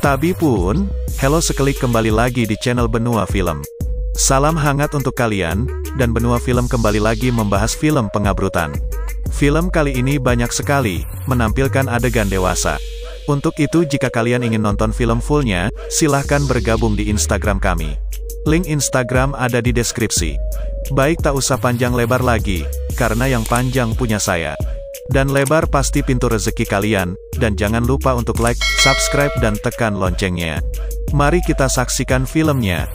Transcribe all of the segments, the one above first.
Tabi pun, halo seklik kembali lagi di channel Benua Film. Salam hangat untuk kalian, dan Benua Film kembali lagi membahas film pengabrutan. Film kali ini banyak sekali, menampilkan adegan dewasa. Untuk itu jika kalian ingin nonton film fullnya, silahkan bergabung di Instagram kami. Link Instagram ada di deskripsi. Baik, tak usah panjang lebar lagi, karena yang panjang punya saya. Dan lebar pasti pintu rezeki kalian, dan jangan lupa untuk like, subscribe dan tekan loncengnya. Mari kita saksikan filmnya.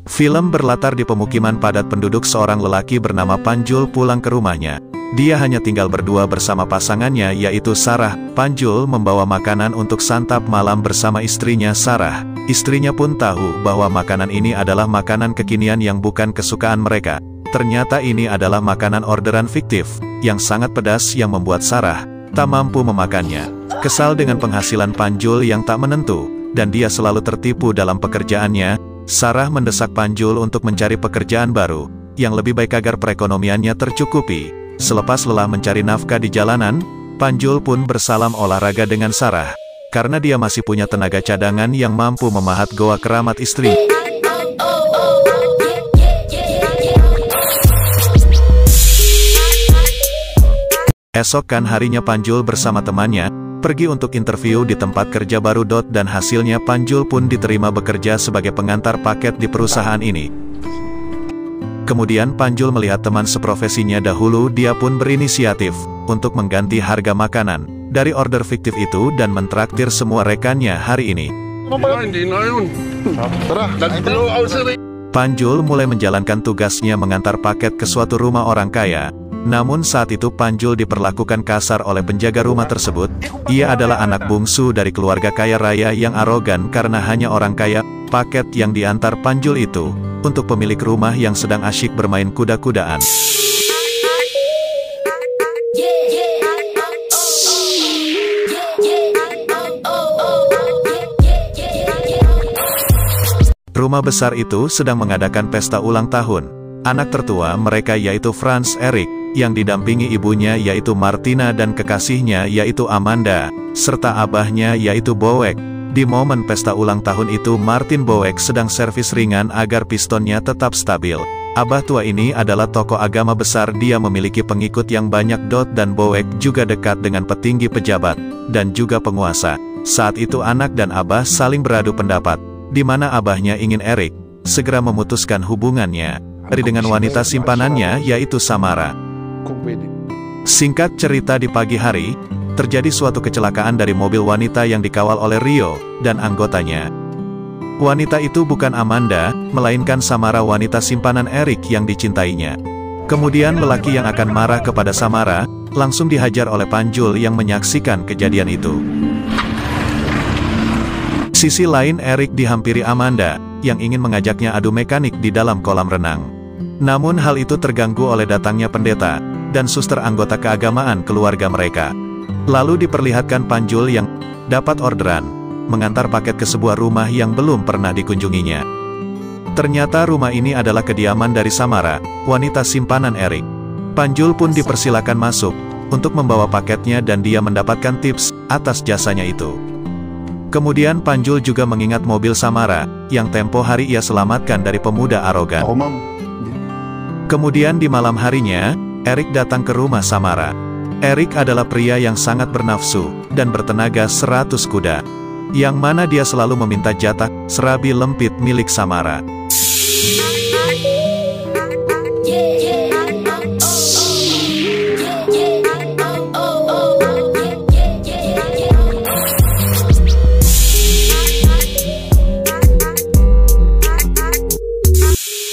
Film berlatar di pemukiman padat penduduk. Seorang lelaki bernama Panjul pulang ke rumahnya. Dia hanya tinggal berdua bersama pasangannya yaitu Sarah. Panjul membawa makanan untuk santap malam bersama istrinya Sarah. Istrinya pun tahu bahwa makanan ini adalah makanan kekinian yang bukan kesukaan mereka. Ternyata ini adalah makanan orderan fiktif, yang sangat pedas yang membuat Sarah tak mampu memakannya. Kesal dengan penghasilan Panjul yang tak menentu, dan dia selalu tertipu dalam pekerjaannya, Sarah mendesak Panjul untuk mencari pekerjaan baru, yang lebih baik agar perekonomiannya tercukupi. Selepas lelah mencari nafkah di jalanan, Panjul pun bersalam olahraga dengan Sarah, karena dia masih punya tenaga cadangan yang mampu memahat goa keramat istri. Esokkan harinya Panjul bersama temannya, pergi untuk interview di tempat kerja baru. Dan hasilnya Panjul pun diterima bekerja sebagai pengantar paket di perusahaan ini. Kemudian Panjul melihat teman seprofesinya dahulu, dia pun berinisiatif untuk mengganti harga makanan dari order fiktif itu dan mentraktir semua rekannya hari ini. Panjul mulai menjalankan tugasnya mengantar paket ke suatu rumah orang kaya. Namun saat itu Panjul diperlakukan kasar oleh penjaga rumah tersebut. Ia adalah anak bungsu dari keluarga kaya raya yang arogan karena hanya orang kaya. Paket yang diantar Panjul itu untuk pemilik rumah yang sedang asyik bermain kuda-kudaan. Rumah besar itu sedang mengadakan pesta ulang tahun. Anak tertua mereka yaitu Franz Erik, yang didampingi ibunya yaitu Martina dan kekasihnya yaitu Amanda, serta abahnya yaitu Boek. Di momen pesta ulang tahun itu Martin Boek sedang servis ringan agar pistonnya tetap stabil. Abah tua ini adalah tokoh agama besar, dia memiliki pengikut yang banyak. Dan Boek juga dekat dengan petinggi pejabat, dan juga penguasa. Saat itu anak dan abah saling beradu pendapat, di mana abahnya ingin Erik segera memutuskan hubungannya dengan wanita simpanannya yaitu Samara. Singkat cerita, di pagi hari, terjadi suatu kecelakaan dari mobil wanita yang dikawal oleh Rio dan anggotanya. Wanita itu bukan Amanda, melainkan Samara, wanita simpanan Erik yang dicintainya. Kemudian lelaki yang akan marah kepada Samara, langsung dihajar oleh Panjul yang menyaksikan kejadian itu. Sisi lain, Erik dihampiri Amanda, yang ingin mengajaknya adu mekanik di dalam kolam renang. Namun hal itu terganggu oleh datangnya pendeta dan suster anggota keagamaan keluarga mereka. Lalu diperlihatkan Panjul yang dapat orderan mengantar paket ke sebuah rumah yang belum pernah dikunjunginya. Ternyata rumah ini adalah kediaman dari Samara, wanita simpanan Erik. Panjul pun dipersilakan masuk untuk membawa paketnya dan dia mendapatkan tips atas jasanya itu. Kemudian Panjul juga mengingat mobil Samara yang tempo hari ia selamatkan dari pemuda arogan. Kemudian di malam harinya, Erik datang ke rumah Samara. Erik adalah pria yang sangat bernafsu dan bertenaga 100 kuda, yang mana dia selalu meminta jatah serabi lempit milik Samara.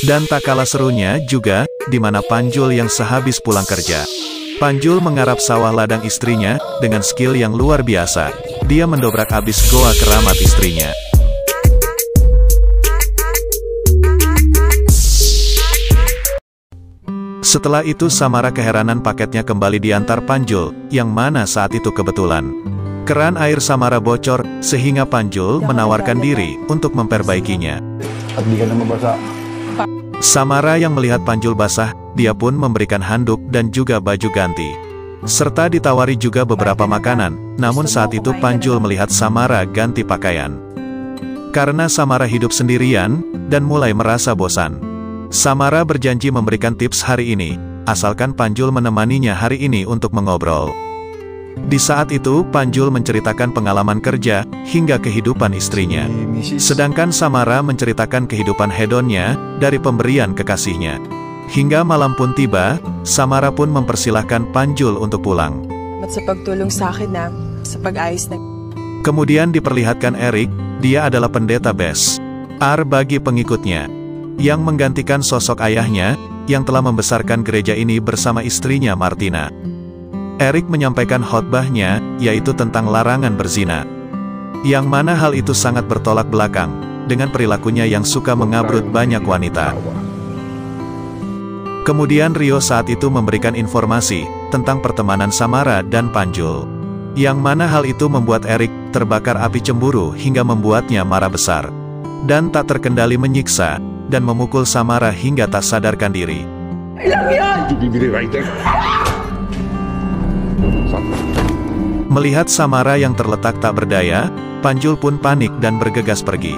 Dan tak kalah serunya juga, di mana Panjul yang sehabis pulang kerja. Panjul menggarap sawah ladang istrinya, dengan skill yang luar biasa. Dia mendobrak habis goa keramat istrinya. Setelah itu Samara keheranan paketnya kembali diantar Panjul, yang mana saat itu kebetulan Keran air Samara bocor, sehingga Panjul menawarkan diri untuk memperbaikinya. Samara yang melihat Panjul basah, dia pun memberikan handuk dan juga baju ganti. Serta ditawari juga beberapa makanan, namun saat itu Panjul melihat Samara ganti pakaian. Karena Samara hidup sendirian, dan mulai merasa bosan. Samara berjanji memberikan tips hari ini, asalkan Panjul menemaninya hari ini untuk mengobrol. Di saat itu, Panjul menceritakan pengalaman kerja, hingga kehidupan istrinya. Sedangkan Samara menceritakan kehidupan hedonnya, dari pemberian kekasihnya. Hingga malam pun tiba, Samara pun mempersilahkan Panjul untuk pulang. Sa pagtulong sa akin na, sa pag-ayos na. Kemudian diperlihatkan Eric, dia adalah pendeta Bes Ar bagi pengikutnya, yang menggantikan sosok ayahnya, yang telah membesarkan gereja ini bersama istrinya Martina. Eric menyampaikan khotbahnya, yaitu tentang larangan berzina. Yang mana hal itu sangat bertolak belakang, dengan perilakunya yang suka mengabrut banyak wanita. Kemudian Rio saat itu memberikan informasi, tentang pertemanan Samara dan Panjul. Yang mana hal itu membuat Eric, terbakar api cemburu hingga membuatnya marah besar. Dan tak terkendali menyiksa, dan memukul Samara hingga tak sadarkan diri. Melihat Samara yang terletak tak berdaya, Panjul pun panik dan bergegas pergi.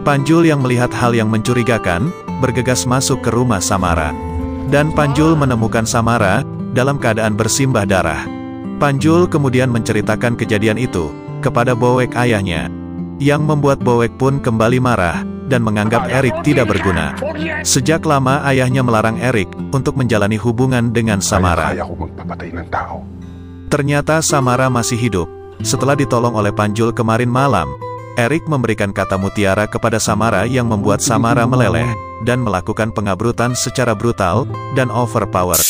Panjul yang melihat hal yang mencurigakan, bergegas masuk ke rumah Samara. Dan Panjul menemukan Samara, dalam keadaan bersimbah darah. Panjul kemudian menceritakan kejadian itu, kepada Boek ayahnya. Yang membuat Boek pun kembali marah, dan menganggap Eric tidak berguna. Sejak lama ayahnya melarang Eric, untuk menjalani hubungan dengan Samara. Ternyata Samara masih hidup. Setelah ditolong oleh Panjul kemarin malam, Eric memberikan kata mutiara kepada Samara yang membuat Samara meleleh, dan melakukan pengabrutan secara brutal, dan overpower.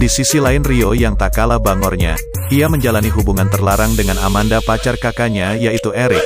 Di sisi lain Rio yang tak kalah bangornya, ia menjalani hubungan terlarang dengan Amanda pacar kakaknya yaitu Eric.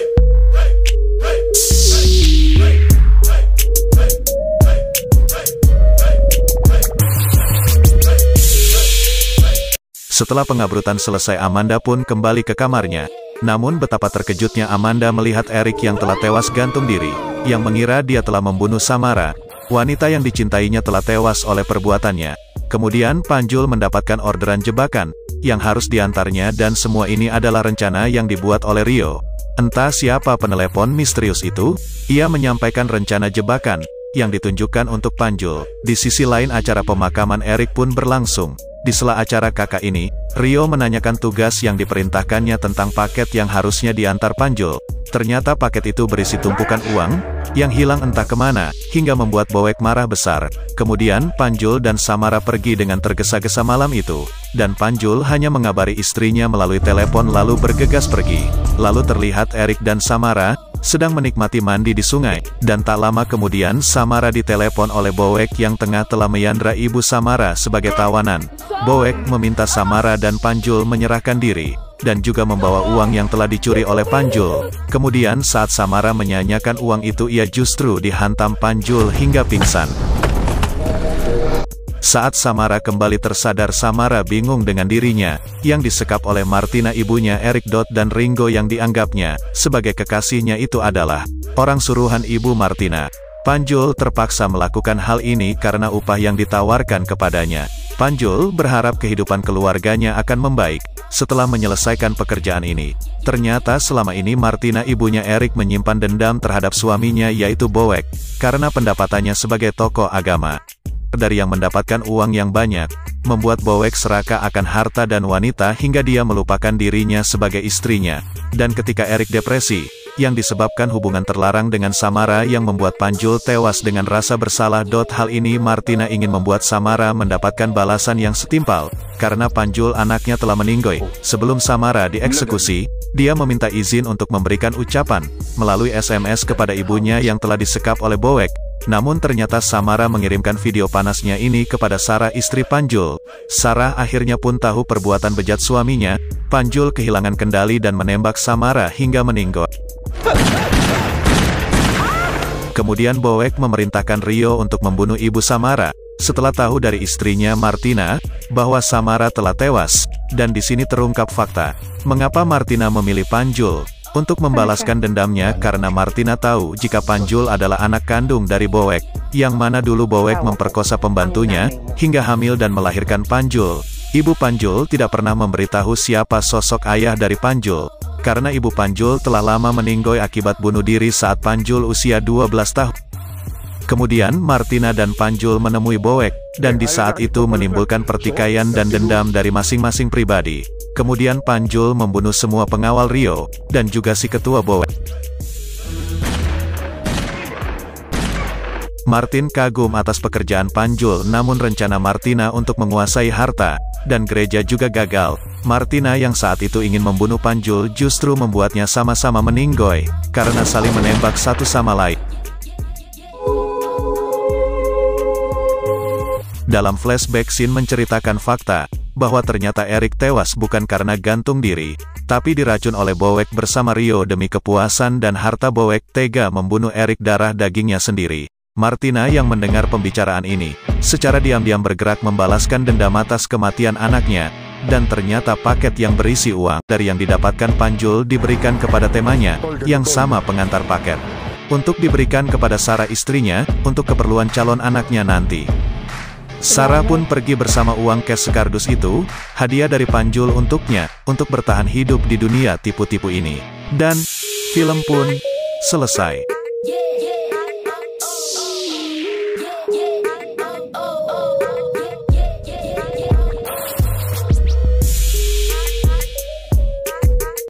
Setelah pengabrutan selesai Amanda pun kembali ke kamarnya. Namun betapa terkejutnya Amanda melihat Eric yang telah tewas gantung diri, yang mengira dia telah membunuh Samara. Wanita yang dicintainya telah tewas oleh perbuatannya. Kemudian Panjul mendapatkan orderan jebakan, yang harus diantarnya dan semua ini adalah rencana yang dibuat oleh Rio. Entah siapa penelepon misterius itu, ia menyampaikan rencana jebakan, yang ditunjukkan untuk Panjul. Di sisi lain acara pemakaman Eric pun berlangsung. Di sela acara kakak ini, Rio menanyakan tugas yang diperintahkannya tentang paket yang harusnya diantar Panjul. Ternyata paket itu berisi tumpukan uang, yang hilang entah kemana, hingga membuat Boek marah besar. Kemudian Panjul dan Samara pergi dengan tergesa-gesa malam itu, dan Panjul hanya mengabari istrinya melalui telepon lalu bergegas pergi. Lalu terlihat Eric dan Samara, sedang menikmati mandi di sungai, dan tak lama kemudian Samara ditelepon oleh Boek yang telah menyandra ibu Samara sebagai tawanan. Boek meminta Samara dan Panjul menyerahkan diri, dan juga membawa uang yang telah dicuri oleh Panjul. Kemudian saat Samara menyanyikan uang itu ia justru dihantam Panjul hingga pingsan. Saat Samara kembali tersadar Samara bingung dengan dirinya, yang disekap oleh Martina ibunya Eric dan Ringo yang dianggapnya, sebagai kekasihnya itu adalah, orang suruhan ibu Martina. Panjul terpaksa melakukan hal ini karena upah yang ditawarkan kepadanya. Panjul berharap kehidupan keluarganya akan membaik, setelah menyelesaikan pekerjaan ini. Ternyata selama ini Martina ibunya Eric menyimpan dendam terhadap suaminya yaitu Boek, karena pendapatannya sebagai tokoh agama. Dari yang mendapatkan uang yang banyak, membuat Boek serakah akan harta dan wanita hingga dia melupakan dirinya sebagai istrinya. Dan ketika Eric depresi, yang disebabkan hubungan terlarang dengan Samara yang membuat Panjul tewas dengan rasa bersalah. Hal ini Martina ingin membuat Samara mendapatkan balasan yang setimpal, karena Panjul anaknya telah meninggoy. Sebelum Samara dieksekusi, dia meminta izin untuk memberikan ucapan, melalui SMS kepada ibunya yang telah disekap oleh Boek. Namun ternyata Samara mengirimkan video panasnya ini kepada Sarah, istri Panjul. Sarah akhirnya pun tahu perbuatan bejat suaminya. Panjul kehilangan kendali dan menembak Samara hingga meninggal. Kemudian Boek memerintahkan Rio untuk membunuh ibu Samara. Setelah tahu dari istrinya Martina bahwa Samara telah tewas, dan di sini terungkap fakta mengapa Martina memilih Panjul untuk membalaskan dendamnya, karena Martina tahu jika Panjul adalah anak kandung dari Boek, yang mana dulu Boek memperkosa pembantunya hingga hamil dan melahirkan Panjul. Ibu Panjul tidak pernah memberitahu siapa sosok ayah dari Panjul, karena ibu Panjul telah lama meninggoy akibat bunuh diri saat Panjul usia 12 tahun. Kemudian Martina dan Panjul menemui Boek, dan di saat itu menimbulkan pertikaian dan dendam dari masing-masing pribadi. Kemudian Panjul membunuh semua pengawal Rio, dan juga si ketua Boek. Martin kagum atas pekerjaan Panjul, namun rencana Martina untuk menguasai harta dan gereja juga gagal. Martina yang saat itu ingin membunuh Panjul justru membuatnya sama-sama meninggoy, karena saling menembak satu sama lain. Dalam flashback scene menceritakan fakta bahwa ternyata Eric tewas bukan karena gantung diri, tapi diracun oleh Boek bersama Rio demi kepuasan dan harta. Boek tega membunuh Eric darah dagingnya sendiri. Martina yang mendengar pembicaraan ini, secara diam-diam bergerak membalaskan dendam atas kematian anaknya, dan ternyata paket yang berisi uang dari yang didapatkan Panjul diberikan kepada temannya, yang sama pengantar paket, untuk diberikan kepada Sarah istrinya, untuk keperluan calon anaknya nanti. Sarah pun pergi bersama uang cash sekardus itu, hadiah dari Panjul untuknya, untuk bertahan hidup di dunia tipu-tipu ini. Dan, film pun selesai.